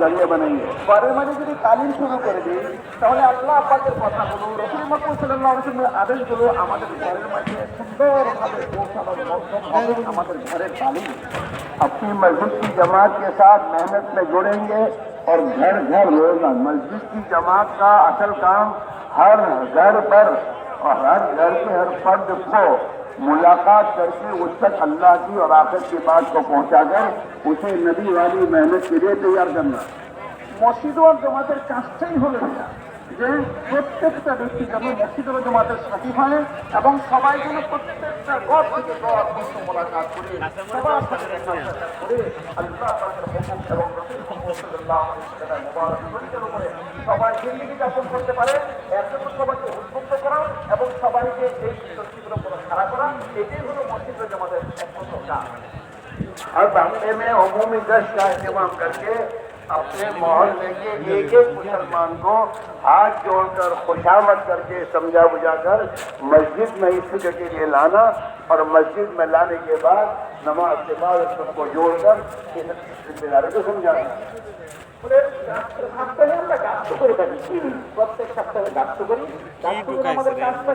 जरिए बनेंगे। ঘরে মানে যদি তালিম শুরু করে দিই তাহলে আল্লাহ পাকের কথাগুলো রসুল মুহাম্মদ সাল্লাল্লাহু আলাইহি ওয়াসাল্লামের আদেশগুলো আমাদের ঘরের মধ্যে সুন্দরভাবে পৌঁছানোর মাধ্যম হবে আমাদের ঘরের তালিম। अपनी मस्जिद की जमात के साथ मेहनत में जुड़ेंगे और घर घर रोना। मस्जिद की जमात का असल काम हर घर पर और हर घर के हर फर्द को मुलाकात करके उस तक अल्लाह की और आखिरत की बात को पहुंचाकर उसे नबी वाली मेहनत के लिए तैयार करना। মসজিদ ও জামাতের কাজটাই হলো এটা যে প্রত্যেকটা ব্যক্তি যেন মসজিদ ও জামাতের সাথী হয় এবং সবাই যেন প্রত্যেকটা ঘর থেকে ঘর পর্যন্ত মোলাকাত করে সবার সাথে দেখা সাক্ষাৎ করে আল্লাহ পাকের হুকুম এবং রাসূল মুহাম্মদ সাল্লাল্লাহু আলাইহি ওয়াসাল্লামের মুবারক শরীয়তের উপরে সবাই জিন্দেগি যাপন করতে পারে। এর জন্য সবাইকে উদ্বুদ্ধ করা এবং সবাইকে এই শক্তিগুলোর উপর খাড়া করা, এটাই হলো মসজিদ ও জামাতের একমাত্র কাজ। हर हफ्ते में अमूमी गश्त का इंतजाम करके अपने मोहल्ले के एक मुसलमान को हाथ जोड़कर खुशामद करके समझा बुझाकर मस्जिद में इस फिक्र के लिए लाना और मस्जिद में लाने के बाद नमाज के बाद सबको जोड़कर इस जिम्मेदारी को समझाना। সপ্তাহে আমরা গাছ করে থাকি, প্রত্যেক সপ্তাহে গাছ করি। আমাদের কাজটা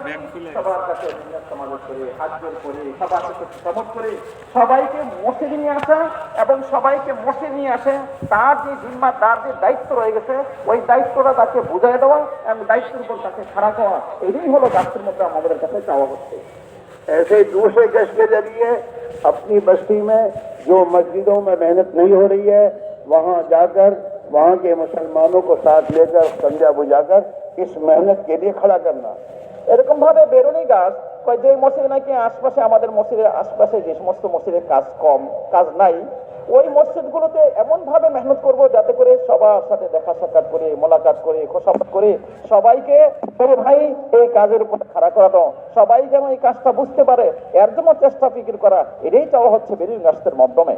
সবার কাছে সমাবেশ করে হাত জোর করে সবার কাছে সমর্থ করে সবাইকে মসজিদে নিয়ে আসা এবং সবাইকে মসজিদে নিয়ে আসে তার যে জিম্মা তার যে দায়িত্ব রয়ে গেছে ওই দায়িত্বটা তাকে বুঝাই দেওয়া এবং দায়িত্বের উপর তাকে খাড়া করা, এটাই হলো গাছের মধ্যে আমাদের কাছে চাওয়া হচ্ছে। ऐसे दूसरे गश्त के जरिए अपनी बस्ती में जो मस्जिदों में मेहनत नहीं हो रही है वहाँ जाकर वहाँ के मुसलमानों को साथ लेकर समझा बुझाकर इस मेहनत के लिए खड़ा करना। এরকম ভাবে বেরোনি গাছ যে মসজিদে নাকি আশপাশে আমাদের মসজিদের আশপাশে যে সমস্ত মসজিদের কাজ কম কাজ নাই ওই মসজিদগুলোতে এমন ভাবে মেহনত করব যাতে করে সবার সাথে দেখা সাক্ষাৎ করে মোলাকাত করে খোশামত করে সবাইকে ভাই এই কাজের উপর খাড়া করানো, সবাই যেন এই কাজটা বুঝতে পারে এর জন্য চেষ্টা ফিকির করা, এটাই চাওয়া হচ্ছে বেরিয়ে গাছের মাধ্যমে।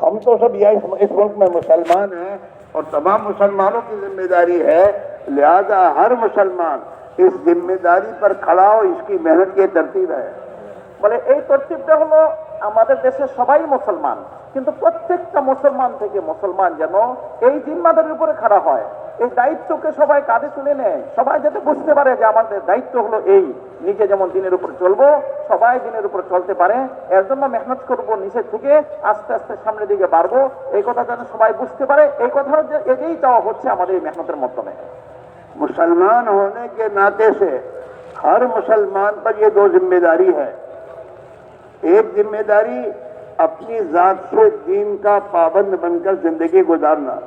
हम तो सब यह इस मुल्क में मुसलमान हैं और तमाम मुसलमानों की जिम्मेदारी है, लिहाजा हर मुसलमान इस जिम्मेदारी पर खड़ा हो, इसकी मेहनत की तरतीब है। বলে এই তরতিবটা হলো আমাদের দেশের সবাই মুসলমান কিন্তু প্রত্যেকটা মুসলমান থেকে মুসলমান যেন এই জিম্মাদারির উপরে খাড়া হয়, এই দায়িত্বকে সবাই কাঁধে তুলে নেয়, সবাই যাতে বুঝতে পারে যে আমাদের দায়িত্ব হলো এই নিজে যেমন দিনের উপর চলবো সবাই দিনের উপর চলতে পারে, এর জন্য মেহনত করবো নিচের থেকে আস্তে আস্তে সামনের দিকে বাড়বো, এই কথা যেন সবাই বুঝতে পারে। এই কথা এটাই চাওয়া হচ্ছে আমাদের এই মেহনতের মাধ্যমে। मुसलमान होने के नाते से हर मुसलमान पर यह दो जिम्मेदारी है। एक जिम्मेदारी अपनी जात से दीन का पाबंद बनकर जिंदगी गुजारना।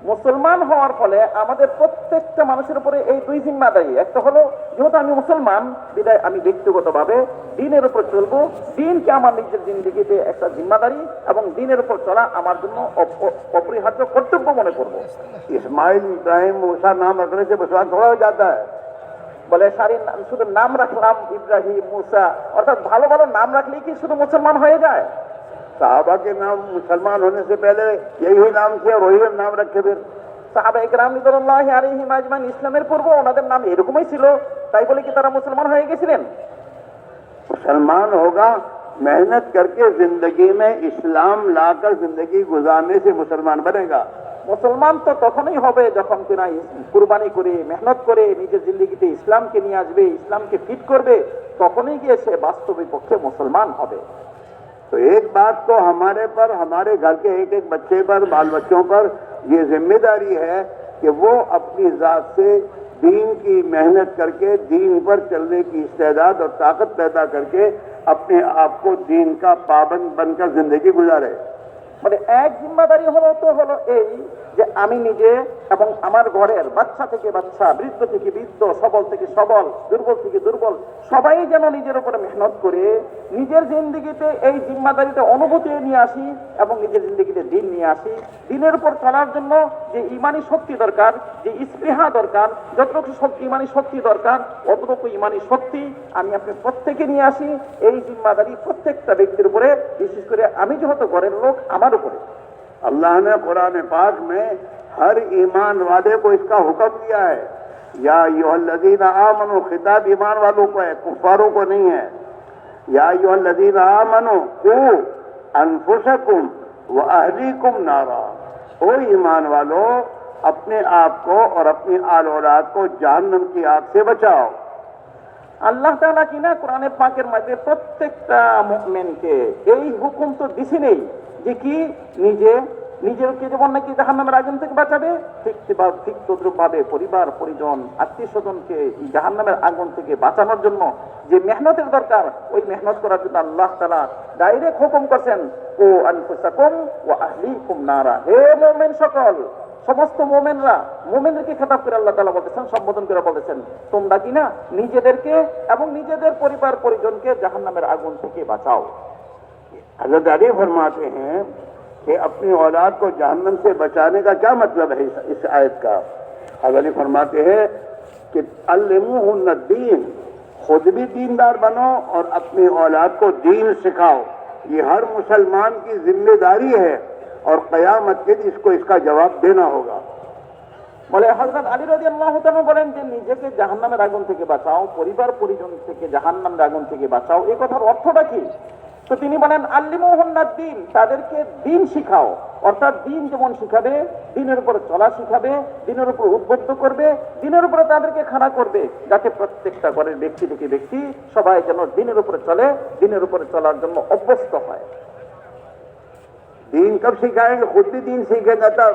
মুসলমান হওয়ার ফলে আমাদের প্রত্যেকটা মানুষের উপরে এই দুই জিম্মাদারি, একটা হলো যেহেতু আমি মুসলমান বিদায় আমি ব্যক্তিগতভাবে দিনের উপর চলবো, দিনকে আমার নিজের জিন্দেগিতে একটা জিম্মাদারি এবং দিনের উপর চলা আমার জন্য অপরিহার্য কর্তব্য মনে করবো। इस्माइल इब्राहिम मूसा नाम रखने से विश्वास थोड़ा हो जाता है। বলে শুধু নাম রাখলাম ইব্রাহিম মুসা, অর্থাৎ ভালো ভালো নাম রাখলেই কি শুধু মুসলমান হয়ে যায়? साहबा के नाम मुसलमान होने से पहले यही नाम थे और वही नाम रखे फिर সাহাবা ইকরাম রিদওয়ানুল্লাহি আলাইহিম আজমাইন ইসলামের পূর্ব ওনাদের নাম এরকমই ছিল, তাই বলে কি তারা মুসলমান হয়ে গেছিলেন? मुसलमान होगा मेहनत करके जिंदगी में इस्लाम लाकर जिंदगी गुजारने से मुसलमान बनेगा। মুসলমান তো তখনই হবে যখন কিনা কুরবানি করে মেহনত করে নিজের জিন্দেগিতে ইসলামকে নিয়ে আসবে, ইসলামকে ফিট করবে, তখনই গিয়ে সে বাস্তবিক পক্ষে মুসলমান হবে। तो एक बात तो हमारे पर, हमारे घर के एक एक बच्चे पर, बाल बच्चों पर ये जिम्मेदारी है कि वो अपनी जात से दीन की मेहनत करके दीन पर चलने की इस्तेदाद और ताकत पैदा करके अपने आप को दीन का पाबंद बनकर जिंदगी गुजारे। মানে এক জিম্মাদারি হলো এই যে আমি নিজে এবং আমার ঘরের বাচ্চা থেকে বাচ্চা, বৃদ্ধ থেকে বৃদ্ধ, সবল থেকে সবল, দুর্বল থেকে দুর্বল সবাই যেন নিজের উপরে মেহনত করে নিজের জিন্দেগিতে এই জিম্মাদারিটা অনুভূতি নিয়ে আসি এবং নিজের জিন্দেগিতে দিন নিয়ে আসি। দিনের উপর চলার জন্য যে ইমানি শক্তি দরকার, যে স্পৃহা দরকার, যতটুকু ইমানি শক্তি দরকার অতটুকু ইমানি শক্তি আমি আপনি প্রত্যেকে নিয়ে আসি। এই জিম্মাদারি প্রত্যেকটা ব্যক্তির উপরে, বিশেষ করে আমি যেহেতু ঘরের লোক আমার উপরে। अल्लाह ने कुरान पाक में हर ईमान वाले को इसका हुक्म दिया है, या अय्युहल्लज़ीना आमनू, खिताब ईमान वालों को है, कुफ्फारों को नहीं है। या अय्युहल्लज़ीना आमनू कू अनफुसकुम व अहलीकुम नारा, ओ ईमान वालों, अपने आप को और अपनी आल औलाद को जहन्नम की आग से बचाओ। আল্লাহ তাআলা কিনা কোরআনে পাকের মধ্যে প্রত্যেকটা মুমিনকে এই হুকুম তো দিছি নেই যে কি নিজেকে যেমন নাকি জাহান্নামের আগুন থেকে বাঁচাবে, ঠিক তদ্রুপভাবে পরিবার পরিজন আত্মীয় স্বজনকে জাহান্নামের আগুন থেকে বাঁচানোর জন্য যে মেহনতের দরকার, ওই মেহনত করার জন্য আল্লাহ তাআলা ডাইরেক্ট হুকুম করছেন, ও আনফুসাকুম ওয়া আহলিকুম নারা, হে মুমিন সকল, সমস্ত মোমেনদেরকে খেতাব করে আল্লাহ তাআলা বলতেছেন, সম্বোধন করে বলতেছেন, তোমরা কিনা নিজেদেরকে এবং নিজেদের পরিবার পরিজনকে জাহান্নামের আগুন থেকে বাঁচাও। हज़रत अली फरमाते हैं कि अपनी औलाद को जहन्नम से बचाने का क्या मतलब है इस आयत का। हज़रत अली फरमाते हैं कि अल्लिमुहुन्ना दीन, खुद भी दीनदार बनो और अपनी औलाद को दीन सिखाओ। ये हर मुसलमान की जिम्मेदारी है और क़यामत के दिन इसको इसका जवाब देना होगा। বলে হযরত আলী রাদিয়াল্লাহু তাআলা বলেন যে নিজেকে জাহান্নামের আগুন থেকে বাঁচাও, পরিবার পরিজন থেকে জাহান্নামের আগুন থেকে বাঁচাও, এই কথার অর্থটা কি? তো তিনি বলেন আল্লিমুহুন্নাদ দ্বীন, তাদেরকে দ্বীন শিখাও, অর্থাৎ দ্বীন যেমন শিখাবে, দ্বীনের উপরে চলা শিখাবে, দ্বীনের উপর উদ্বুদ্ধ করবে, দ্বীনের উপরে তাদেরকে খাড়া করবে, যাতে প্রত্যেকটা ঘরের ব্যক্তি থেকে ব্যক্তি সবাই যেন দ্বীনের উপরে চলে, দ্বীনের উপরে চলার জন্য অভ্যস্ত হয়। दीन कब सिखाएंगे? खुद भी दीन सीखेगा तब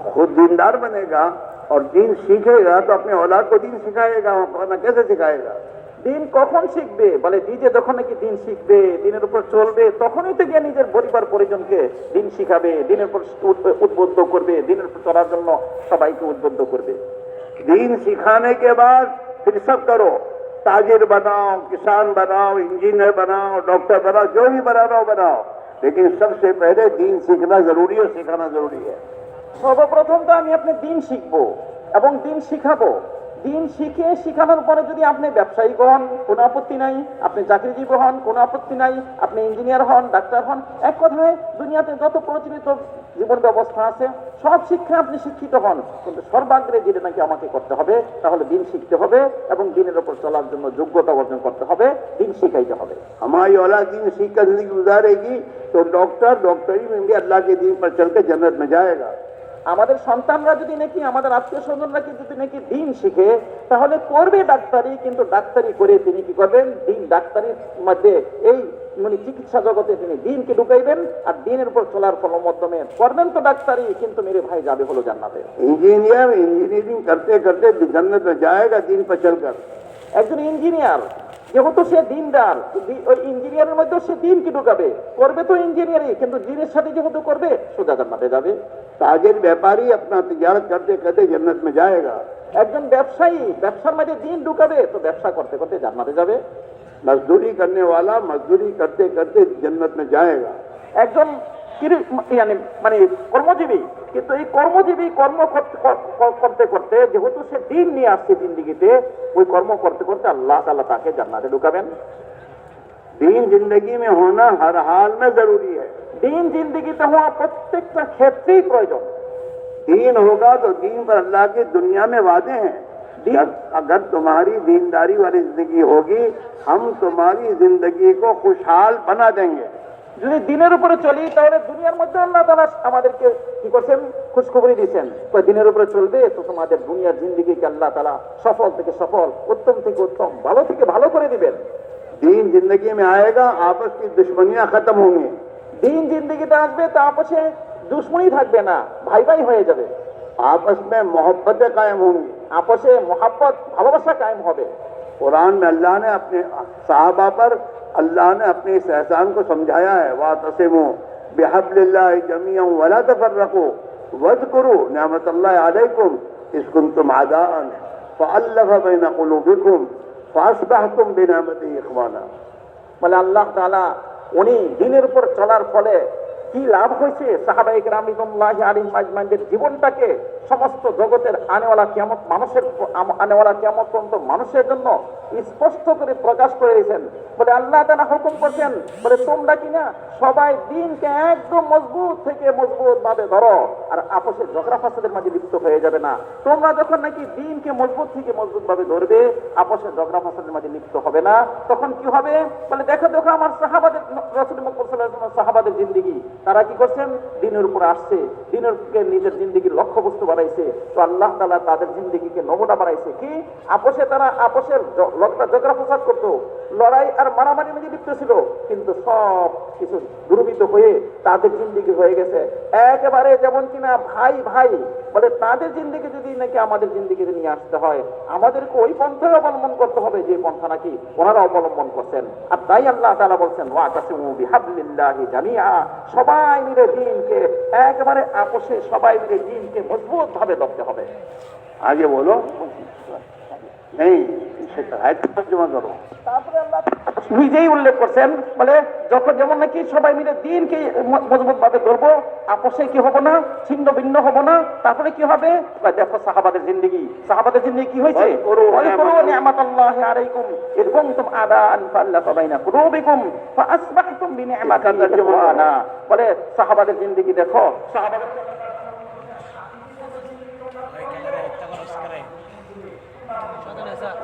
खुद दीनदार बनेगा, और दीन सीखेगा तो अपने औलाद को दीन सिखाएगा, वरना कैसे सिखाएगा? দিন কখন শিখবে? বলে নিজে যখন নাকি দিন শিখবে, দিনের উপর চলবে, তখনই তো গিয়ে নিজের পরিবার পরিজনকে দিন শিখাবে, দিনের উপর উদ্বুদ্ধ করবে, দিনের উপর চলার জন্য সবাইকে উদ্বুদ্ধ করবে। दीन सिखाने के बाद फिर सब करो, ताजिर बनाओ, किसान बनाओ, इंजीनियर बनाओ, डॉक्टर बनाओ, जो भी बनाना हो बनाओ, लेकिन सबसे पहले दीन सीखना जरूरी है, सिखाना जरूरी है। সর্বপ্রথম তো আমি আপনি দিন শিখবো এবং দিন শিখাবো। দিন শিখে শিখানোর পরে যদি আপনি ব্যবসায়িক হন কোনো আপত্তি নাই, আপনি চাকরিজীবী হন কোনো আপত্তি নাই, আপনি ইঞ্জিনিয়ার হন, ডাক্তার হন, এক কথায় দুনিয়াতে যত প্রচলিত জীবন ব্যবস্থা আছে সব শিক্ষা আপনি শিক্ষিত হন, কিন্তু সর্বাগ্রে যেটা নাকি আমাকে করতে হবে তাহলে দিন শিখতে হবে এবং দিনের উপর চলার জন্য যোগ্যতা অর্জন করতে হবে, দিন শিখাইতে হবে। हमारी औलाद दीन सीख कर जिंदगी गुजारेगी तो डॉक्टरी में भी अल्लाह के दीन पर चल के जन्नत में जाएगा। আমাদের সন্তানরা যদি নাকি, আমাদের আত্মীয় স্বজনরা যদি নাকি দিন শিখে তাহলে করবে ডাক্তারি, কিন্তু ডাক্তারি করে তিনি কি করবেন? দিন ডাক্তারির মধ্যে এই মানে চিকিৎসা জগতে তিনি দিনকে ঢুকাইবেন, আর দিনের উপর চলার মাধ্যমে করবেন তো ডাক্তারি, কিন্তু মেরে ভাই যাবে হলো জান্নাতে। इंजीनियरिंग करते करते जन्नत में जाएगा दीन पर चलकर। একজন ইঞ্জিনিয়ার যেহেতু সে দিনদার, ওই ইঞ্জিনিয়ারের মধ্যে সে দিনকে ঢুকাবে, করবে তো ইঞ্জিনিয়ারিং, কিন্তু দিনের সাথে যেহেতু করবে সোজা জান্নাতে যাবে। ताजिर व्यापारी अपना तिजारत करते करते जन्नत में जाएगा। একজন ব্যবসায়ী ব্যবসার মধ্যে দিন ঢুকাবে তো ব্যবসা করতে করতে জান্নাতে যাবে। मजदूरी करने वाला मजदूरी करते करते जन्नत में जाएगा। একজন মানে কর্মজীবী, কিন্তু এই কর্মজীবী কর্ম করতে করতে যেহেতু সে দিন নিয়ে আসছে জিন্দিগিতে, ওই কর্ম করতে করতে আল্লাহ তাআলা তাকে জান্নাতে ঢুকাবেন। दीन जिंदगी में होना हर हाल में जरूरी है। দিন জিন্দিগিতে হওয়া প্রত্যেকটা ক্ষেত্রেই প্রয়োজন। दीन होगा तो दीन पर अल्लाह की दुनिया में वादे हैं। अगर तुम्हारी दीनदारी वाली जिंदगी होगी, हम तुम्हारी जिंदगी को खुशहाल बना देंगे। যদি দিনের উপরে চলি তাহলে দুনিয়ার মধ্যে আল্লাহ তাআলা আমাদেরকে কি করছেন? খুশখবরি দিয়েছেন, দিনের উপরে চলবে তো তোমাদের দুনিয়ার জিন্দিগিকে আল্লাহ তাআলা সফল থেকে সফল, উত্তম থেকে উত্তম, ভালো থেকে ভালো করে দিবেন। दीन जिंदगी में आएगा, आपस की दुश्मनियां खत्म होंगी। দিন জিন্দিগিতে আসবে তা আপসে দুশ্মনী থাকবে না, ভাই ভাই হয়ে যাবে। आपस में मोहब्बतें कायम होंगी, আপসে मोहब्बत ভালোবাসা कायम হবে। कुरान में अल्लाह ने अपने सहाबा पर अल्लाह ने अपने इस एहसान को समझाया है, वातसिमू बिहब्लिल्लाहि जमीअन वला तफर्रकू वज़कुरू निअमतल्लाहि अलैकुम इज़ कुंतुम अदाअन फअल्लफ़ बैन क़ुलूबिकुम फासबहतुम बिनिअमतिही इख़वाना। বলে আল্লাহ তাআলা উনি দিনের উপর চলার ফলে কি লাভ হয়েছে, সাহাবায়ে কেরাম রিদওয়ানুল্লাহি আলাইহিম আজমাইনদের জীবনটাকে সমস্ত জগতের আনেওয়ালা কিয়ামত পর্যন্ত মানুষের জন্য স্পষ্ট করে প্রকাশ করে দিয়েছেন। বলে আল্লাহ তাআলা হুকুম করছেন, বলে তোমরা কিনা সবাই দিনকে একদম মজবুত থেকে মজবুত ভাবে ধরো, আর আপসের ঝগড়া ফাসাদের মাঝে লিপ্ত হয়ে যাবে না। তোমরা যখন নাকি দিনকে মজবুত থেকে মজবুত ভাবে ধরবে, আপসের ঝগড়া ফাসাদের মাঝে লিপ্ত হবে না, তখন কি হবে? বলে দেখো দেখো আমার সাহাবাদের, রাসূল মুহাম্মদ সাল্লাল্লাহু আলাইহি ওয়াসাল্লাম সাহাবাদের জিন্দেগি তারা কি করছেন? দিনের উপর আসছে, দিনকে নিজের জিন্দিগির লক্ষ্যবস্তু বানাইছে। তো আল্লাহ তাআলা তাদের জিন্দিগিকে নমুনা বানাইছে কি? তারা আপোষের ঝগড়া ফসাদ করতো, লড়াই আর মারামারির মধ্যে লিপ্ত ছিল, কিন্তু সব কিছু দুর্বৃত হয়ে তাদের জিন্দিগি হয়ে গেছে একেবারে যেমন কিনা ভাই ভাই বলে। তাদের জিন্দিগি যদি নাকি আমাদের জিন্দিগিতে নিয়ে আসতে হয়, আমাদেরকে ওই পন্থায় অবলম্বন করতে হবে যে পন্থা নাকি ওনারা অবলম্বন করছেন। আর তাই আল্লাহ তাআলা বলছেন, ওয়াতাসিমু বিহাবলিল্লাহি জামিআ, সবাই মিলে দিনকে একেবারে আপোষে সবাই মিলে দিনকে মজবুত ভাবে ধরতে হবে। आगे बोलो। नहीं, इसे आयत का तर्जुमा करो। তারপরে আল্লাহ নিজেই উল্লেখ করছেন, বলে যখন যেমন নাকি সবাই মিলে দিনকে মজবুত ভাবে ধরবো, আপোষে কি হবো না, ছিন্ন ভিন্ন হবো না। তারপরে কি হবে? দেখো সাহাবাদের জিন্দেগি কি হয়েছে? নি'মাতাল্লাহি আলাইকুম ইয কুনতুম আদাআন ফাআল্লাফা বাইনা কুলুবিকুম ফাআসবাহতুম বিনি'মাতিহি ইখওয়ানা। বলে সাহাবাদের জিন্দেগি দেখো, সাহাবাদের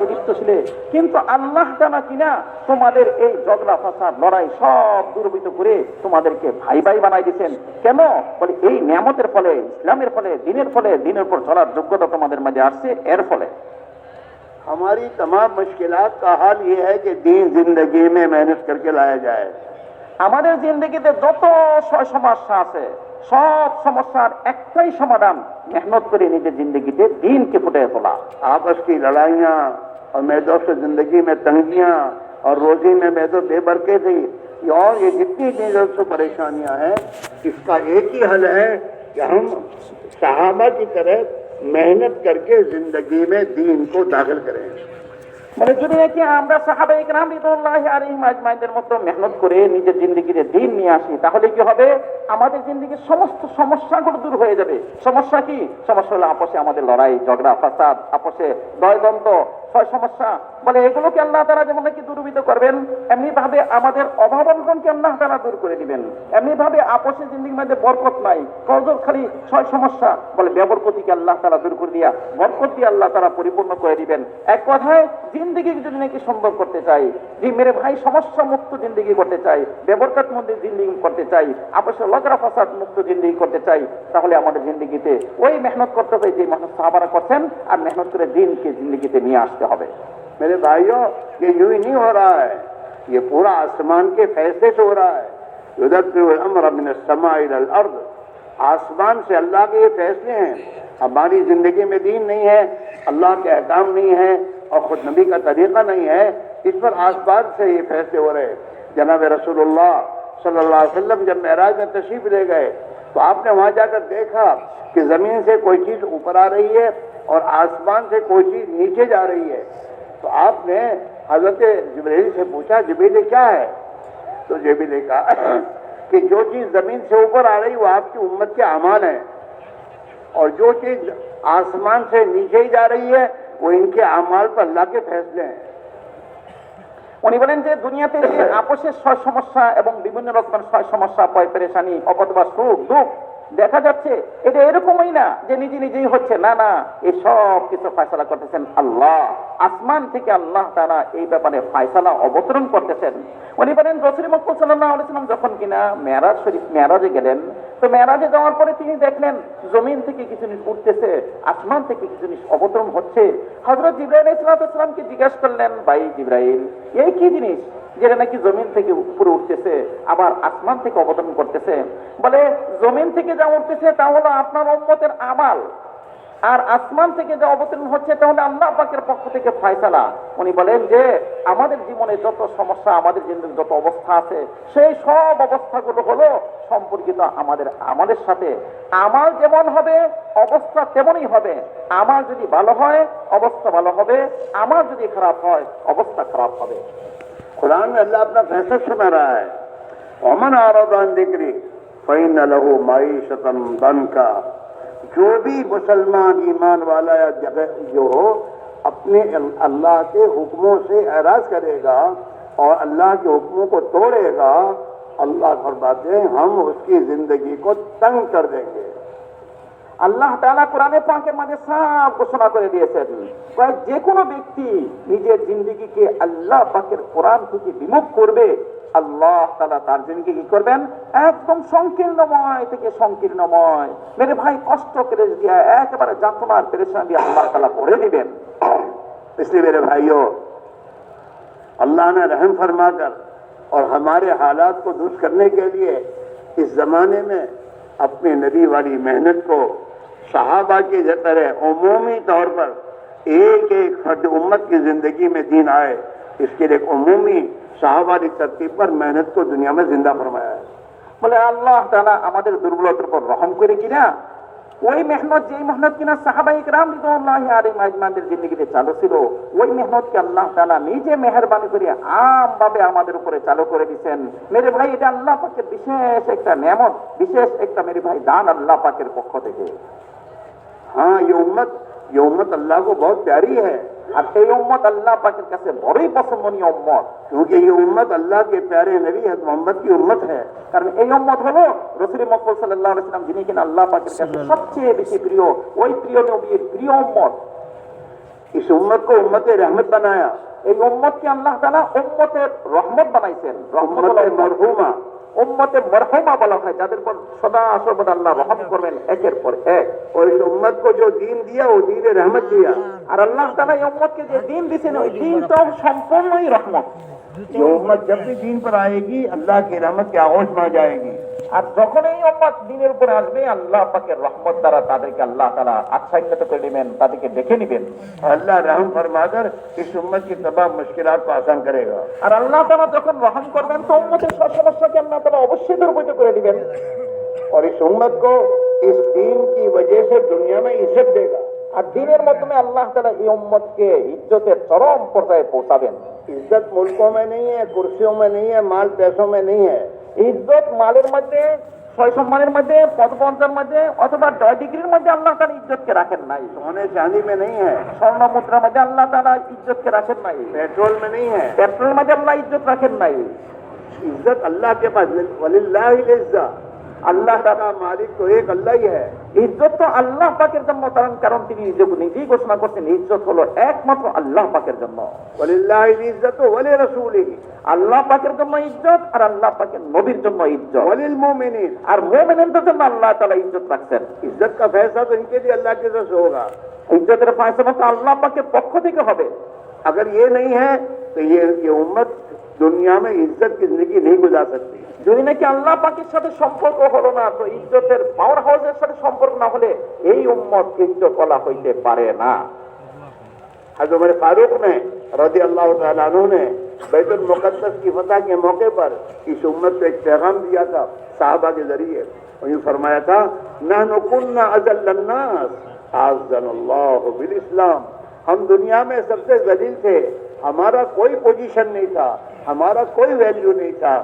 লিপ্ত ছিলে, কিন্তু আল্লাহ জানা কিনা তোমাদের এই ঝগড়া ফাসাদ লড়াই সব দূরীভূত করে তোমাদেরকে ভাই ভাই বানাই দিয়েছেন। কেন? বলে এই নিয়ামতের ফলে, ইসলামের ফলে, দিনের উপর চলার যোগ্যতা তোমাদের মাঝে আসছে এর ফলে। हमारी तमाम मुश्किलात का हाल ये है कि दीन जिंदगी में मेहनत करके लाया जाए। আমাদের জিন্দগিতে যত সমস্যা আছে, সব সমস্যার একটাই সমাধান, মেহনত করে নিজের জিন্দগিতে দিনকে ফুটিয়ে তোলা। आपस की लड़ाइयाँ और मैदों से जिंदगी में तंगियाँ और रोजी में मैदों बेबरकती और ये जितनी चीजों से परेशानियां हैं, इसका एक ही हल है कि हम सहाबा की तरह मेहनत करके जिंदगी में दीन को दाखिल करें। মানে যদি নাকি আমরা সাহাবায়ে কেরাম রিদওয়ানুল্লাহি আলাইহিম আজমাইনদের মতো মেহনত করে নিজের জিন্দগিতে দিন নিয়ে আসি, তাহলে কি হবে? আমাদের জিন্দগির সমস্ত সমস্যাগুলো দূর হয়ে যাবে। সমস্যা কি? সমস্যা হলো আপোষে আমাদের লড়াই ঝগড়া ফাসাদ, আপোষে দ্বন্দ্ব, সমস্যা। বলে এগুলোকে আল্লাহ তাআলা যেমন নাকি দূরীভূত করবেন, এমনি ভাবে আমাদের অভাব অনটনকে আল্লাহ তাআলা দূর করে দিবেন। এমনি ভাবে আপোষে জিন্দগির মধ্যে বরকত নাই, কজর খালি সমস্যা, বলে বেবরকতিকে আল্লাহ তাআলা দূর করে দিয়া বরকত দিয়ে আল্লাহ তাআলা পরিপূর্ণ করে দিবেন। এক কথায় জিন্দগি যদি নাকি সুন্দর করতে চাই, যে মেরে ভাই সমস্যা মুক্ত জিন্দগি করতে চাই, বেবরকত মুক্ত জিন্দগি করতে চাই, আপোষে লগরা ফাসাদ মুক্ত জিন্দগি করতে চাই, তাহলে আমাদের জিন্দগিতে ওই মেহনত করতে হবে যে মেহনত সাহাবারা করছেন, আর মেহনত করে দিনকে জিন্দগিতে নিয়ে আসতে হবে। मेरे भाइयों, ये यूं ही नहीं हो रहा है, ये पूरा आसमान के फैसले से हो रहा है। युदब्बिरुल अम्र मिनस समाई इलल अर्द, आसमान से अल्लाह के ये फैसले हैं। हमारी जिंदगी में दीन नहीं है, अल्लाह के अहकाम नहीं है और खुद नबी का तरीका नहीं है, इस पर आसमान से ये फैसले हो रहे हैं। जनाब रसूलुल्लाह सल्लल्लाहु अलैहि वसल्लम जब मेराज में तशरीफ ले गए, तो आपने वहां जाकर देखा कि जमीन से कोई चीज ऊपर आ रही है और आसमान से कोई चीज नीचे जा रही है। तो आपने हजरत जिब्रील से पूछा, जिब्रील क्या है? तो जिब्रील ने कहा कि जो चीज जमीन से ऊपर आ रही वो आपकी उम्मत के अमाल है, और जो चीज आसमान से नीचे ही जा रही है वो इनके अमाल पर अल्लाह के फैसले हैं। উনি বলেন যে দুনিয়াতে যে আপোষের সমস্যা এবং বিভিন্ন রকমের সমস্যা, ভয় পেরেশানি, অপদবা সুখ দুঃখ দেখা যাচ্ছে, এটা এরকমই না যে নিজেই হচ্ছে, না না, এই সব কিছু ফয়সালা করতেছেন আল্লাহ। আসমান থেকে আল্লাহ তাআলা এই ব্যাপারে ফয়সালা অবতরণ করতেছেন। উনি বলেন রাসূল মুহাম্মদ সাল্লাল্লাহু আলাইহি ওয়াসাল্লাম যখন কিনা মেরাজে গেলেন, তো মেরাজে যাওয়ার পরে তিনি দেখলেন জমিন থেকে কিছু জিনিস উঠতেছে, আসমান থেকে কিছু জিনিস অবতরণ হচ্ছে। হযরত জিবরাইল আলাইহিস সালামকে জিজ্ঞাসা করলেন, ভাই জিবরাইল, এই কি জিনিস যেটা নাকি জমিন থেকে উপরে উঠতেছে আবার আসমান থেকে অবতরণ করতেছে? বলে জমিন থেকে যা উঠতেছে তা হলো আপনার উম্মতের আমাল, আর আসমান থেকে যা অবতরণ হচ্ছে তা হলো আল্লাহ পাকের পক্ষ থেকে ফয়সালা। উনি বলেন যে আমাদের জীবনে যত সমস্যা, আমাদের জিন্দগির যত অবস্থা আছে, সেই সব অবস্থাগুলো হলো সম্পর্কিত আমাদের সাথে। আমাল যেমন হবে অবস্থা তেমনই হবে। আমাল যদি ভালো হয় অবস্থা ভালো হবে, আমাল যদি খারাপ হয় অবস্থা খারাপ হবে। कुरान में अल्लाह अपना फैसला सुना रहा है, वमन आरदान जिक्री फइन्न लहू माईशतन दनका। जो भी मुसलमान ईमान वाला या जो हो अपने अल्लाह के हुक्मों से एराज करेगा और अल्लाह के हुक्मों को तोड़ेगा, अल्लाह फरमाते हैं हम उसकी जिंदगी को तंग कर देंगे। আল্লাহ তাআলা কোরআনে পাকের মধ্যে সব ঘোষণা করে দিয়েছেন, যে কোনো ব্যক্তি নিজের জিন্দেগিকে আল্লাহ পাকের কোরআন থেকে বিমুখ করবে, আল্লাহ তাআলা তার জিন্দগি কি করবেন, একদম সংকীর্ণময় থেকে সংকীর্ণময়, মেরে ভাই কষ্ট করে দিয়া একেবারে যন্ত্রণার পেরেশানি দিয়ে আল্লাহ তাআলা করে দিবেন। इसलिए मेरे भाइयों, अल्लाह ने रहम फरमाकर और हमारे हालात को दुरुस्त करने के लिए इस जमाने में अपने नबी वाली मेहनत को सहाबा की तरह उमूमी तौर पर एक एक फर्द उम्मत की जिंदगी में दीन आए, इसके लिए एक उमूमी सहाबा की तरतीब पर मेहनत को दुनिया में जिंदा फरमाया है। বলে আল্লাহ তাআলা আমাদের দুর্বলতার উপর রহম করে কিনা ওই মেহনত, যেই মেহনত কিনা সাহাবায়ে কেরাম রিদওয়ানুল্লাহি আলাইহিম আজমাইনদের জিন্দেগিতে চালু ছিল, ওই মেহনতকে আল্লাহ তাআলা নিজে মেহেরবানি করে আমভাবে আমাদের উপরে চালু করে দিয়েছেন। মেরে ভাই, এটা আল্লাহ পাকের বিশেষ একটা নেয়ামত, বিশেষ একটা মেরে ভাই দান আল্লাহ পাকের পক্ষ থেকে। हाँ, ये उम्मत अल्लाह को बहुत प्यारी है, আর এই উম্মত আল্লাহ পাকের কাছে বড়ই পছন্দনীয় উম্মত, क्योंकि ये उम्मत अल्लाह के प्यारे नबी हज़रत मोहम्मद की उम्मत है। কারণ এই উম্মত হলো রাসূল মুহাম্মদ সাল্লাল্লাহু আলাইহি ওয়াসাল্লাম, যিনি কিনা আল্লাহ পাকের কাছে সবচেয়ে বেশি প্রিয়, ওই প্রিয় নবীর প্রিয় উম্মত। इस उम्मत को उम्मत रहमत बनाया, এই উম্মতকে আল্লাহ তাআলা উম্মতের রহমত বানাইছেন। उम्मत मरहुमा, উম্মতে মরহুমা বলা হয়, যাদের পর সদা সর্বদা আল্লাহ রহম করবেন একের পর এক। और इस उम्मत को जो दीन दिया वो दीन रहमत दिया। আর আল্লাহ তাআলা এই উম্মতকে যে দ্বীন দিয়েছেন, ওই দ্বীনটাও সম্পূর্ণই রহমত। ये उम्मत जब भी दीन पर आएगी अल्लाह की रहमत की आगोश में आ जाएगी। আর যখন এই উম্মত দ্বীনের উপরে আসবে, আল্লাহ পাকের রহমত দ্বারা তাদেরকে আল্লাহ তাআলা আচ্ছাদিত করে দিবেন, তাদেরকে দেখে নেবেন। अल्लाह रहम फरमाकर इस उम्मत की तमाम मुश्किलात को आसान करेगा। আর আল্লাহ তাআলা যখন রহম করবেন, তো উম্মতের সব সমস্যাকে আল্লাহ তাআলা অবশ্যই দূরীভূত করে দিবেন। और इस उम्मत को इस दीन की वजह से दुनिया में इज्जत देगा। আর দ্বীনের মাধ্যমে আল্লাহ তাআলা এই উম্মতকে ইজ্জতের চরম পর্যায়ে পৌঁছাবেন। इज्जत मुल्कों में नहीं है, कुर्सियों में नहीं है, माल पैसों में नहीं है। ইজ্জত মালের মধ্যে, ছয় সম্মানের মধ্যে, পদপন্থার মধ্যে অথবা ডিগ্রির মধ্যে আল্লাহ তাআলা ইজ্জতকে রাখেন নাই। सोने चांदी में नहीं है, স্বর্ণ মুদ্রার মধ্যে আল্লাহ তাআলা ইজ্জতকে রাখেন নাই। पेट्रोल में नहीं है। পেট্রোলের মধ্যে আল্লাহ ইজ্জত রাখেন নাই। इज्जत अल्लाह के पास, वलिल्लाहिल इज्जा, अल्लाह ताला मालिक तो एक अल्लाह ही है। ইজ্জত তো আল্লাহ পাকের জন্য, কারণ তিনি নিজেই ঘোষণা করছেন ইজ্জত হলো একমাত্র আল্লাহ পাকের জন্য। वलिल्लाहिल इज्जतु वली रसूलिही, আল্লাহ পাকের জন্য ইজ্জত আর আল্লাহ পাকের নবীর জন্য ইজ্জত। वलिल मोमिनीन, আর মুমিনদের জন্য আল্লাহ তাআলা ইজ্জত রাখছেন। इज्जत का फैसला तो इनके लिए अल्लाह की तरफ से होगा। ইজ্জতের ফয়সালা তো আল্লাহ পাকের পক্ষ থেকে হবে। अगर ये नहीं है तो ये उम्मत दुनिया में इज्जत की जिंदगी नहीं गुजार सकती। যদি नाকি আল্লাহ পাকের সাথে সম্পর্ক হলো না, তো ইজ্জতের পাওয়ার হাউসের সাথে সম্পর্ক না হলে এই উম্মত ইজ্জত বলা হইতে পারে না। हज़रत उमर फारूक ने रज़ी अल्लाह तआला अन्हु ने बैतुल मुक़द्दस की फतह के मौके पर इस उम्मत को एक पैगाम दिया था साहबा के जरिए। और यूँ फरमाया था, नहनु कुन्ना अज़ल्लन नास अअज़्ज़नल्लाहु बिल इस्लाम, हम दुनिया में सबसे जलील थे, हमारा कोई पोजीशन नहीं था, हमारा कोई वैल्यू नहीं था,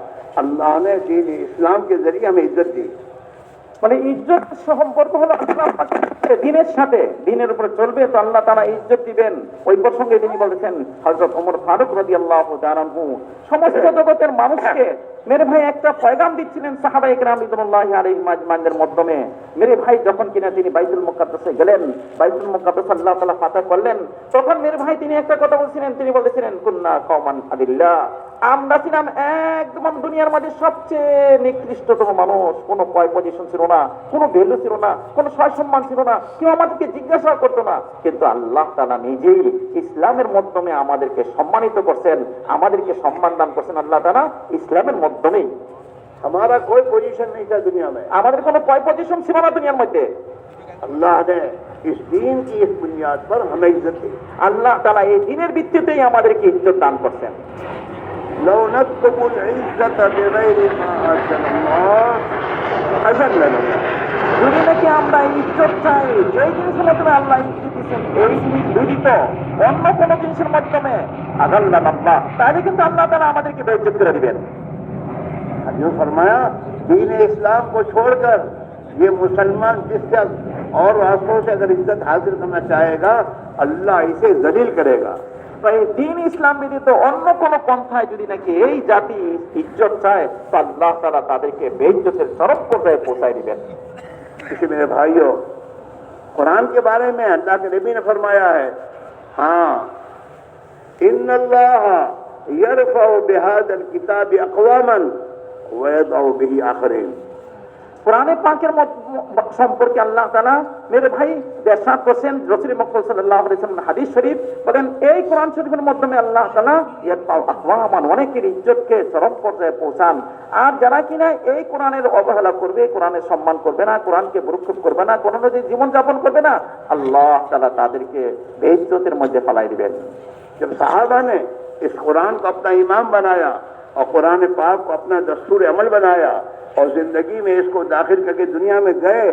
अल्लाह ने दीन इस्लाम के जरिए हमें इज्जत दी। মানে ইজ্জত সম্পর্ক হলো আল্লাহ পাকের দ্বীনের সাথে, দ্বীনের উপরে চলবে তো আল্লাহ তাআলা ইজ্জত দিবেন। ওই প্রসঙ্গে তিনি বলেছেন, হযরত ওমর ফারুক রাদিয়াল্লাহু তাআলা আনহু সমস্ত জগতের মানুষকে মেরে ভাই একটা পয়গাম দিচ্ছিলেন সাহাবায়ে কেরাম রিদওয়ানুল্লাহি আলাইহিম আজমাইনদের মাধ্যমে। মেরে ভাই যখন কিনা তিনি বাইতুল মুকাদ্দাসে গেলেন, বাইতুল মুকাদ্দাস আল্লাহ তাআলা ফাতহ করলেন, তখন মেরে ভাই তিনি একটা কথা বলছিলেন, তিনি বলেছিলেন, কুন্না কওমান আদিল্লাহ, আমরা ছিলাম একদম দুনিয়ার মধ্যে সবচেয়ে নিকৃষ্টতম মানুষ। কোনো পজিশন ছিল না, কোনো ভ্যালু ছিল না, কোনো সম্মান ছিল না, কেউ আমাদেরকে জিজ্ঞাসা করতো না। কিন্তু আল্লাহ তাআলা নিজেই ইসলামের মাধ্যমে আমাদেরকে সম্মানিত করছেন, আমাদেরকে সম্মান দান করছেন আল্লাহ তাআলা ইসলামের মাধ্যমেই। हमारा कोई पोजीशन नहीं था दुनिया में, আমাদের কোনো পজিশন ছিল না দুনিয়ার মধ্যে। अल्लाह ने इस दीन की इस बुनियाद पर हमें इज्जत दी। আল্লাহ তাআলা এই দ্বীনের ভিত্তিতেই আমাদেরকে ইজ্জত দান করছেন। लौ नत्तुल इज्जत बिगैरि मा अज़्ज़लल्लाह अज़ल्लना, যদি নাকি আমরা ইজ্জত চাই, যেই জিনিসের মাধ্যমে আল্লাহ ইজ্জত দিচ্ছেন, এই জিনিস ব্যতীত অন্য কোনো জিনিসের মাধ্যমে আযাল্লানা আল্লাহ, তাহলে কিন্তু আল্লাহ তাআলা আমাদেরকে বেইজ্জত করে দিবেন। जो फरमाया, दीन इस्लाम को छोड़कर ये मुसलमान जिससे और रास्तों से अगर इज्जत हासिल करना चाहेगा, अल्लाह इसे जलील करेगा। তাই দ্বীন ইসলাম ব্যতীত অন্য কোনো পন্থায় যদি নাকি এই জাতি ইজ্জত চায়, তো আল্লাহ তাআলা তাদেরকে বেইজ্জতের চরম পর্যায়ে পৌঁছায় দিবেন। इसी मेरे भाइयों, कुरान के बारे में अल्लाह के नबी ने फरमाया है, हाँ, इन्नल्लाह يرفع بهذا الكتاب أقواما ويضع به آخرين। কোরআনে পাকের সম্পর্কে আল্লাহ তাআলা মেরে ভাই ইরশাদ করেছেন, রাসূল মুহাম্মদ সাল্লাল্লাহু আলাইহি ওয়াসাল্লাম হাদিস শরীফ বলেন, এই কোরআন শরীফের মাধ্যমে আল্লাহ তাআলা ইয়ারফাউ আকওয়ামান, অনেকের ইজ্জতকে চরম পর্যায়ে পৌঁছান। আর যারা কিনা এই কোরআনের অবহেলা করবে, কোরআনের সম্মান করবে না, কোরআনকে ভ্রুক্ষেপ করবে না, কোন অনুযায়ী জীবন যাপন করবে না, আল্লাহ তাআলা তাদেরকে বেইজ্জতের মধ্যে ফেলাই দিবেন। जब साहबा ने इस कुरान को अपना इमाम बनाया और कुरान पाक को अपना दस्तूर अमल बनाया और जिंदगी में इसको दाखिल करके दुनिया में गए,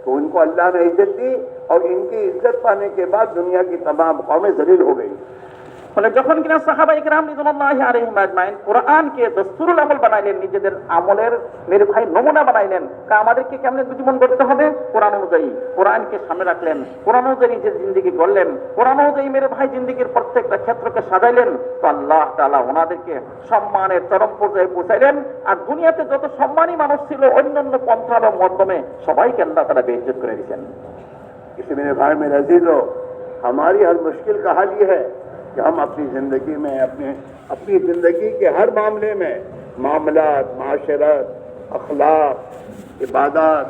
तो उनको अल्लाह ने इज्जत दी और इनकी इज्जत पाने के बाद दुनिया की तमाम कौमें जलील हो गई। ফলে যখন কিনা সাহাবায়ে কেরাম রিদওয়ানুল্লাহি আলাইহিম আজমাইন কোরআনকে দস্তুরুল আমল বানাইলেন, নিজেদের আমলের মেরে ভাই নমুনা বানাইলেন, তা আমাদেরকে কেমন জীবন গড়তে হবে কোরআন অনুযায়ী, কোরআনকে সামনে রাখলেন, কোরআন অনুযায়ী নিজের জিন্দেগি গড়লেন, কোরআন অনুযায়ী মেরে ভাই জিন্দেগির প্রত্যেকটা ক্ষেত্রকে সাজাইলেন, তো আল্লাহ তাআলা ওনাদেরকে সম্মানের চরম পর্যায়ে পৌঁছাইলেন। আর দুনিয়াতে যত সম্মানী মানুষ ছিল অন্যান্য পন্থার মাধ্যমে সবাইকে আল্লাহ তাআলা বেইজ্জত করে দিয়েছেন। इसी मेरे भाई मेरे अजीजों, हमारी हर मुश्किल का हल ये है कि हम अपनी ज़िंदगी में अपनी ज़िंदगी के हर मामले में मामलात, माशरत, अखलाक, इबादत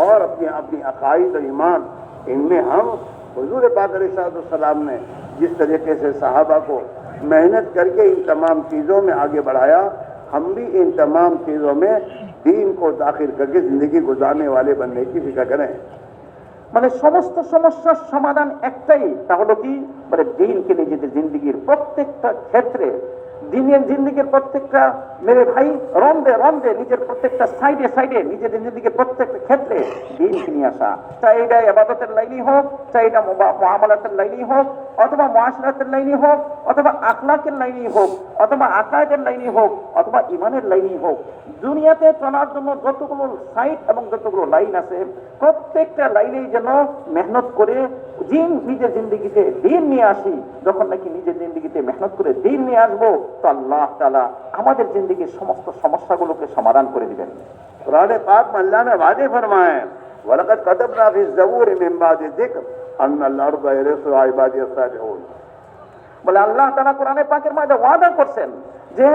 और अपनी अकाईद और ईमान, इनमें हम हुजूर पाक अलैहिस्सलाम ने जिस तरीके से सहाबा को मेहनत करके इन तमाम चीज़ों में आगे बढ़ाया, हम भी इन तमाम चीज़ों में दीन को दाखिल करके ज़िंदगी गुजारने वाले बनने की फिक्र करें। মানে সমস্ত সমস্যার সমাধান একটাই, তা হলো কি, মানে দিনকে নিজেদের জিন্দেগির প্রত্যেকটা ক্ষেত্রে, দিনের জিন্দেগির প্রত্যেকটা মেরে ভাই রন্ধে রন্ধে, নিজের প্রত্যেকটা সাইডে সাইডে, নিজেদের জিন্দেগির প্রত্যেকটা ক্ষেত্রে দিনকে নিয়ে আসা। চাই এটা ইবাদতের লাইনই হোক, চাই এটা মুআমালাতের লাইনই হোক, অথবা মুআশরাতের লাইনই হোক, অথবা আখলাকের লাইনই হোক, অথবা আকায়েদের লাইনই হোক, অথবা ঈমানের লাইনই হোক। দুনিয়াতে চলার জন্য যতগুলো সাইড এবং যতগুলো লাইন আছে, প্রত্যেকটা লাইনেই যেন মেহনত করে নিজের জিন্দেগিতে দিন নিয়ে আসি। যখন নাকি নিজের জিন্দেগিতে মেহনত করে দিন নিয়ে আসবো, তো আল্লাহ তাআলা আমাদের জিন্দেগির সমস্ত সমস্যাগুলোকে সমাধান করে দিবেন। कुरान पाक में अल्लाह ने वादे फरमाए, वलक़द कतबना फ़ी ज़बूर मिन बादि ज़िक्र अन्नल अर्ज़ यरिसूहा इबादियस सालिहून। বলে আল্লাহ তাআলা কোরআনে পাকের মধ্যে ওয়াদা করছেন যে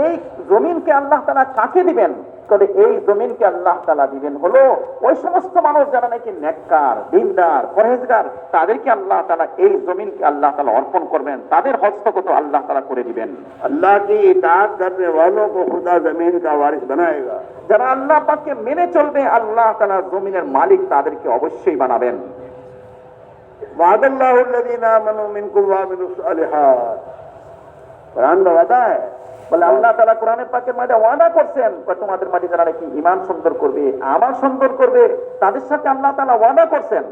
এই জমিনকে আল্লাহ তাআলা কাকে দিবেন, তবে এই জমিনকে আল্লাহ তাআলা দিবেন হলো ওই সমস্ত মানুষ যারা নাকি নেককার, দিনদার, পরহেজগার, তাদেরকে আল্লাহ তাআলা এই জমিনকে আল্লাহ তাআলা অর্পণ করবেন, তাদের হস্তগত আল্লাহ তাআলা করে দিবেন। अल्लाह की इताअत करने वालों को खुदा जमीन का वारिस बनाएगा। যারা আল্লাহ পাককে মেনে চলবে, আল্লাহ তাআলা জমিনের মালিক তাদেরকে অবশ্যই বানাবেন। वादल्लाहु अल्लज़ीना आमनू मिनकुम व अमिलुस सालिहात, कुरान का वादा है। বলে আল্লাহ তাআলা কোরআনের পাকের মধ্যে ওয়াদা করছেন, তোমাদের মাঝে যারা নাকি ঈমান সুন্দর করবে, আমল সুন্দর করবে, তাদের সাথে আল্লাহ তাআলা ওয়াদা করছেন।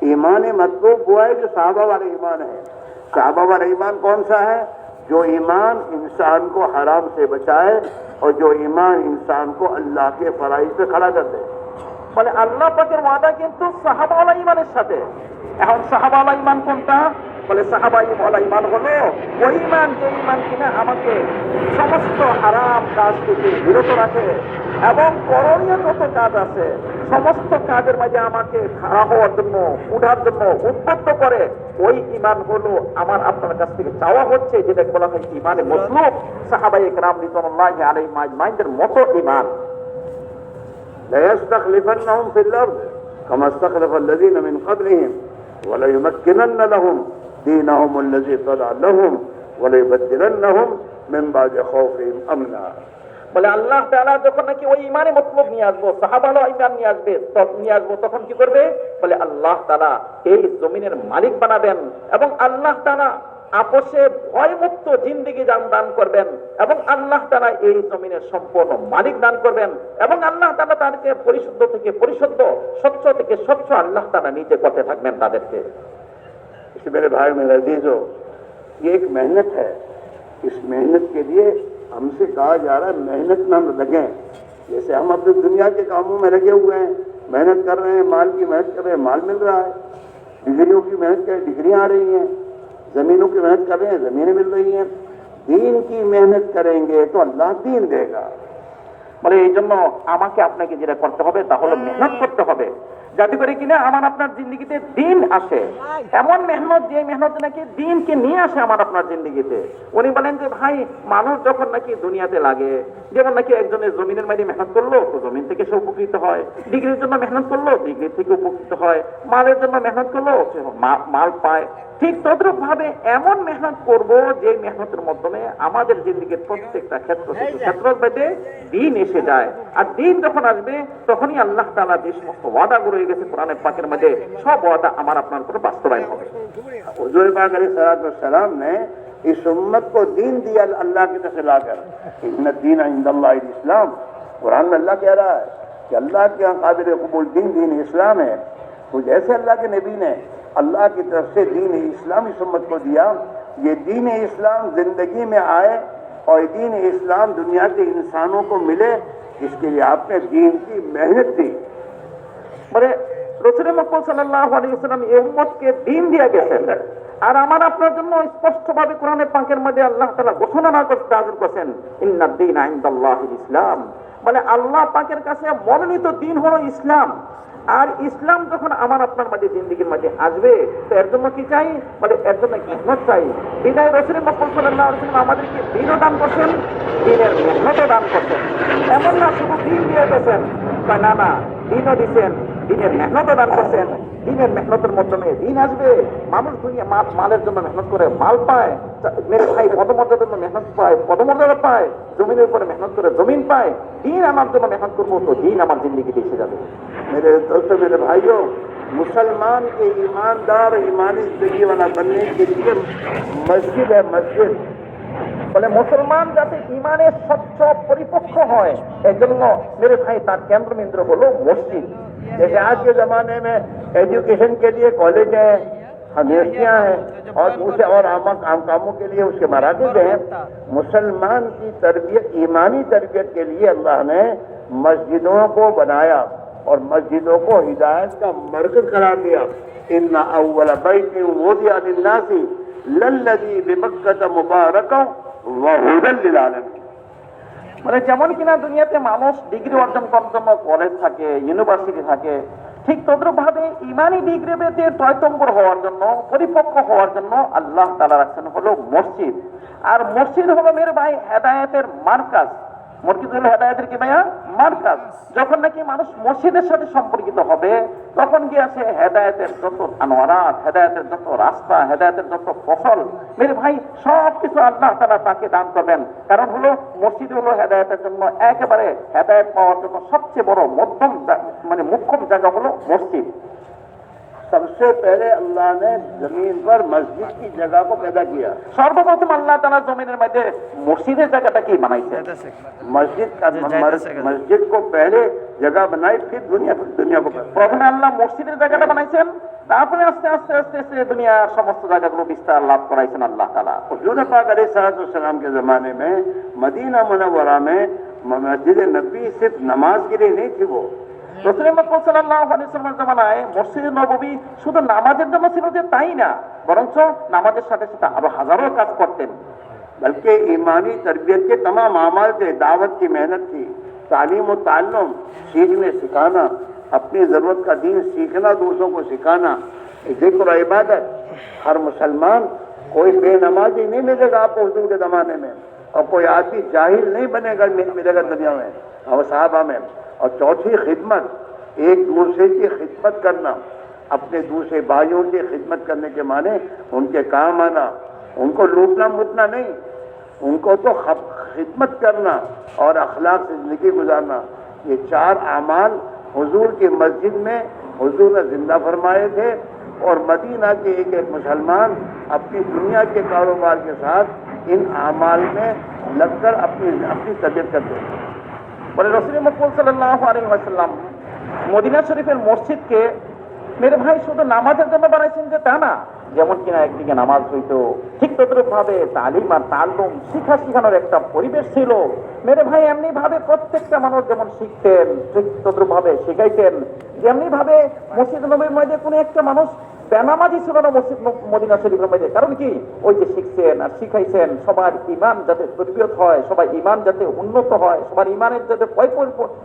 ईमान मतलूब वो है जो साहबा वाला ईमान है। साहबा वाला ईमान कौन सा है? जो ईमान इंसान को हराम से बचाए और जो ईमान इंसान को अल्लाह के फराइज पे खड़ा कर दे। বলে আল্লাহ পাকের ওয়াদা কিন্তু সাহাবা ওয়ালা ঈমানের সাথে। এখন সাহাবা ওয়ালা ঈমান কোনটা? বলে সাহাবা ওয়ালা ঈমান হলো ওই ঈমান যে ঈমান কিনা আমাকে সমস্ত হারাম কাজ থেকে বিরত রাখে এবং করণীয় যত কাজ আছে সমস্ত কাজের মাঝে আমাকে খাড়া হওয়ার জন্য, উঠার জন্য উদ্বুদ্ধ করে। ওই ঈমান হলো আমার আপনার কাছ থেকে চাওয়া হচ্ছে, যেটা বলা হয় ঈমানে মতলুব। সাহাবায়ে কেরাম রিদওয়ানুল্লাহি আলাইহিম আজমাইনদের মতো ঈমান। ليستخلفنهم في الأرض كما استخلف الذين من قبلهم وليمكنن لهم دينهم الذي ارتضى لهم وليبدلنهم من بعد خوفهم أمنا। বলে আল্লাহ তাআলা যখন নাকি ওই ঈমানে মতলব নিয়ে আসবো, সাহাবারা ঈমান নিয়ে আসবো, তখন কি করবে? বলে আল্লাহ তাআলা এই জমিনের মালিক বানাবেন এবং আল্লাহ তাআলা আপোষে ভয়মুক্ত জিন্দেগি দান করবেন এবং আল্লাহ তাআলা এই জমিনের সম্পূর্ণ মালিক দান করবেন এবং আল্লাহ তাআলা তাদেরকে পরিশুদ্ধ থেকে পরিশুদ্ধ, স্বচ্ছ থেকে স্বচ্ছ আল্লাহ তাআলা নিজে করতে থাকবেন তাদেরকে। इसलिए मेरे भाई मेरे अजीजों, ये एक मेहनत है। इस मेहनत के लिए हमसे कहा जा रहा है मेहनत में हम लगें। जैसे हम अपनी दुनिया के कामों में लगे हुए हैं, मेहनत कर रहे हैं, माल की मेहनत कर रहे हैं, माल मिल रहा है, डिग्रियों की मेहनत कर डिग्रियां आ रही हैं, जमीनों की मेहनत कर रहे हैं, जमीनें मिल रही हैं। दीन की मेहनत करेंगे तो अल्लाह दीन देगा। বলে এই জন্য আমাকে আপনাকে যেটা করতে হবে তা হলো মেহনত করতে হবে। যাতে করে কিনা আমার আপনার জিন্দগিতে দিন আসে, এমন মেহনত যে মেহনত নাকি দিনকে নিয়ে আসে আমার আপনার জিন্দগিতে। উনি বলেন যে ভাই, মানুষ যখন নাকি দুনিয়াতে লাগে, যেমন নাকি একজনের জমিনের মাঝে মেহনত করলো তো জমিন থেকে সে উপকৃত হয়, ডিগ্রির জন্য মেহনত করলো ডিগ্রি থেকে উপকৃত হয়, মালের জন্য মেহনত করলো সে মাল পায়। ঠিক তদ্রুপ ভাবে এমন মেহনত করব যে মেহনতের মাধ্যমে আমাদের জিন্দগির প্রত্যেকটা ক্ষেত্র থেকে ক্ষেত্রের মধ্যে দিন এসে যায়। আর দিন যখন আসবে তখনই আল্লাহ তাআলা যে সমস্ত ওয়াদা করে গেছে কোরআনের পাকের মধ্যে, সব ওয়াদা আমার আপনার উপর বাস্তবায়ন হবে। हुजूर पाक अलैहिस्सलाम ने इस उम्मत को दीन दिया अल्लाह की तरफ से लाकर, इन्न दीन इंदल्लाह इस्लाम। कुरान में अल्लाह कह रहा है कि अल्लाह के यहाँ काबिल कबूल दीन इस्लाम है। तो जैसे अल्लाह के नबी ने अल्लाह की तरफ से दीन इस्लाम इस उम्मत को दिया, ये दीन इस्लाम जिंदगी में आए और दीन इस्लाम दुनिया के इंसानों को मिले, इसके लिए आपने दीन की मेहनत दी। মানে রাসূল মুহাম্মদ সাল্লাল্লাহু আলাইহি ওয়াসাল্লাম এই উম্মতকে দ্বীন দিয়ে গেছেন। আর আমার আপনার জন্য স্পষ্টভাবে কোরআনের পাকের মধ্যে আল্লাহ তাআলা ঘোষণা নাযিল করেছেন, ইন্নাদ দীনা ইনদাল্লাহিল ইসলাম। মানে আল্লাহ পাকের কাছে মনোনীত দ্বীন হলো ইসলাম। আর ইসলাম যখন আমার আপনার মাঝে জিন্দেগির মাঝে আসবে তো এর জন্য কি চাই? মানে এর জন্য মেহনত চাই। বিদায় রাসূল মুহাম্মদ সাল্লাল্লাহু আলাইহি ওয়াসাল্লাম আমাদেরকে দ্বীনও দান করছেন, দ্বীনের মেহনতও দান করছেন। এমন না শুধু দ্বীন দিয়ে গেছেন, না না, দ্বীনও দিচ্ছেন, দিনের মেহনত দান করছেন। দিনের মেহনতের মাধ্যমে দিন আসবে, মানুষ দুনিয়া মালের জন্য মেহনত করে মাল পায়, মেরে ভাই পদমর্যাদার জন্য মেহনত পায়, পদমর্যাদা পায়, জমিনের উপরে মেহনত করে জমিন পায়। দিন আমার জন্য মেহনত করবো তো দিন আমার জিন্দগিতে এসে যাবে। मेरे दोस्तों, मेरे भाइयों, मुसलमान के ईमानदार ईमानी जिंदगी वाला बनने के लिए मस्जिद है, मस्जिद। বলে মুসলমান যাতে ইমানের স্বচ্ছ পরিপক্ক হয় এজন্য মেরে ভাই তার কেন্দ্রবিন্দু হলো মসজিদ। जैसे आज के जमाने में एजुकेशन के लिए कॉलेज है, यूनिवर्सिटियां हैं और दूसरे और आम कामों के लिए उसके मराकज़ हैं, मुसलमान की तरबियत, ईमानी तरबियत के लिए अल्लाह ने मस्जिदों को बनाया और मस्जिदों को हिदायत का मरकज करार दिया। इन्ना अव्वल बैतिन वुदिअ लिन्नासी लल्लज़ी बिमक्कत मुबारकन व हुदन लिल आलमीन। মানে যেমন কিনা দুনিয়াতে মানুষ ডিগ্রি অর্জন করার জন্য কলেজ থাকে, ইউনিভার্সিটি থাকে, ঠিক তদ্রুপ ভাবে ইমানি ডিগ্রিতে টয়টম্বর হওয়ার জন্য, পরিপক্ক হওয়ার জন্য আল্লাহ তাআলা রাখছেন হলো মসজিদ। আর মসজিদ হলো মেরে ভাই হেদায়েতের মারকাজ। মসজিদ হলো হেদায়েতের কি ভাইয়া? মারকাজ। যখন নাকি মানুষ মসজিদের সাথে সম্পর্কিত হবে তখন কি আছে হেদায়েতের যত আনোয়ারাত, হেদায়েতের যত রাস্তা, হেদায়েতের যত ফসল মেরে ভাই সব কিছু আল্লাহ তাআলা তাকে দান করবেন। কারণ হলো মসজিদ হলো হেদায়েতের জন্য একেবারে হেদায়েত পাওয়ার জন্য সবচেয়ে বড় মধ্যম মানে মুখ্যম জায়গা হলো মসজিদ। सबसे पहले अल्लाह ने जमीन पर मस्जिद की जगह को पैदा किया। সর্বপ্রথম আল্লাহ তাআলা জমিনের মধ্যে মসজিদের জায়গাটা কি বানাইছে? मस्जिद को पहले जगह बनाई, फिर दुनिया को প্রথমে আল্লাহ মসজিদের জায়গাটা বানাইছেন, তারপরে আস্তে আস্তে আস্তে আস্তে দুনিয়ার সমস্ত জায়গাগুলো বিস্তার লাভ করাইছেন আল্লাহ তাআলা। हुजूर पाक अलैहिस्सलाम के जमाने में मदीना मुनव्वरा में मस्जिद नबी सिर्फ नमाज के लिए नहीं थी, वो রাসূল মুহাম্মদ সাল্লাল্লাহু আলাইহি ওয়াসাল্লামের জামানায় মসজিদে নববী শুধু নামাজের জন্য ছিল যে তাই না, বরঞ্চ নামাজের সাথে সাথে আরো হাজারো কাজ করতেন। बल्कि ईमानी तरबियत के तमाम अमाल थे, दावत की मेहनत थी, तालीम और ताल्लुम, सीखने सिखाना, अपनी ज़रूरत का दीन सीखना, दूसरों को सिखाना, ज़िक्र और इबादत। हर मुसलमान, कोई बेनमाजी नहीं मिलेगा आपको हुजूर के ज़माने में, और कोई आदमी जाहिल नहीं बनेगा मिलेगा दुनिया में और सहाबा में। और चौथी खिदमत, एक दूसरे की खिदमत करना, अपने दूसरे भाइयों की खिदमत करने के माने उनके काम आना, उनको लूटना मुटना नहीं, उनको तो खिदमत करना और अखलाक से ज़िंदगी गुजारना। ये चार आमाल हुजूर की मस्जिद में हुजूर ने जिंदा फरमाए थे। और मदीना के एक एक मुसलमान अपनी दुनिया के कारोबार के साथ इन आमाल में लगकर अपनी तबीयत करते हैं। বলে রাসূল মুহাম্মদ সাল্লাল্লাহু আলাইহি ওয়াসাল্লাম মদিনা শরীফের মসজিদকে মেরে ভাই শুধু নামাজের জন্য বানাইছেন যে তা না, যেমন কিনা একদিকে নামাজ হইতো, ঠিক তদ্রুপ ভাবে তালিম আর তাল্লুম শিখানোর একটা পরিবেশ ছিল। মেরে ভাই এমনি ভাবে প্রত্যেকটা মানুষ যেমন শিখতেন ঠিক তদ্রুপ ভাবে শেখাইতেন। যেমনি ভাবে মসজিদ নববীর মধ্যে কোনো একটা মানুষ বেনামাজি ছিল না মসজিদ মদিনা শরীফের মধ্যে। কারণ কি, ওই যে শিখছেন আর শিখাইছেন সবার ইমান যাতে তরবিয়ত হয়, সবাই ইমান যাতে উন্নত হয়, সবার ইমানের যাতে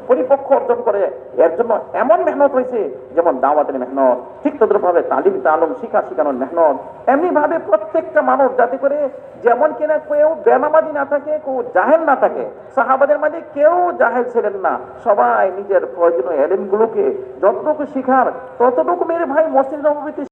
পরিপক্ষ অর্জন করে, এর জন্য এমন মেহনত হয়েছে, যেমন দাওয়াতের মেহনত, ঠিক তদ্রুপভাবে তালিম তালম শিখানোর মেহনত, এমনি ভাবে প্রত্যেকটা মানুষ যাতে করে যেমন কিনা কেউ বেনামাজি না থাকে, কেউ জাহেল না থাকে। সাহাবাদের মাঝে কেউ জাহেল ছিলেন না, সবাই নিজের প্রয়োজনীয় এলেমগুলোকে যতটুকু শিখার ততটুকু মেরে ভাই মসজিদ নববীতে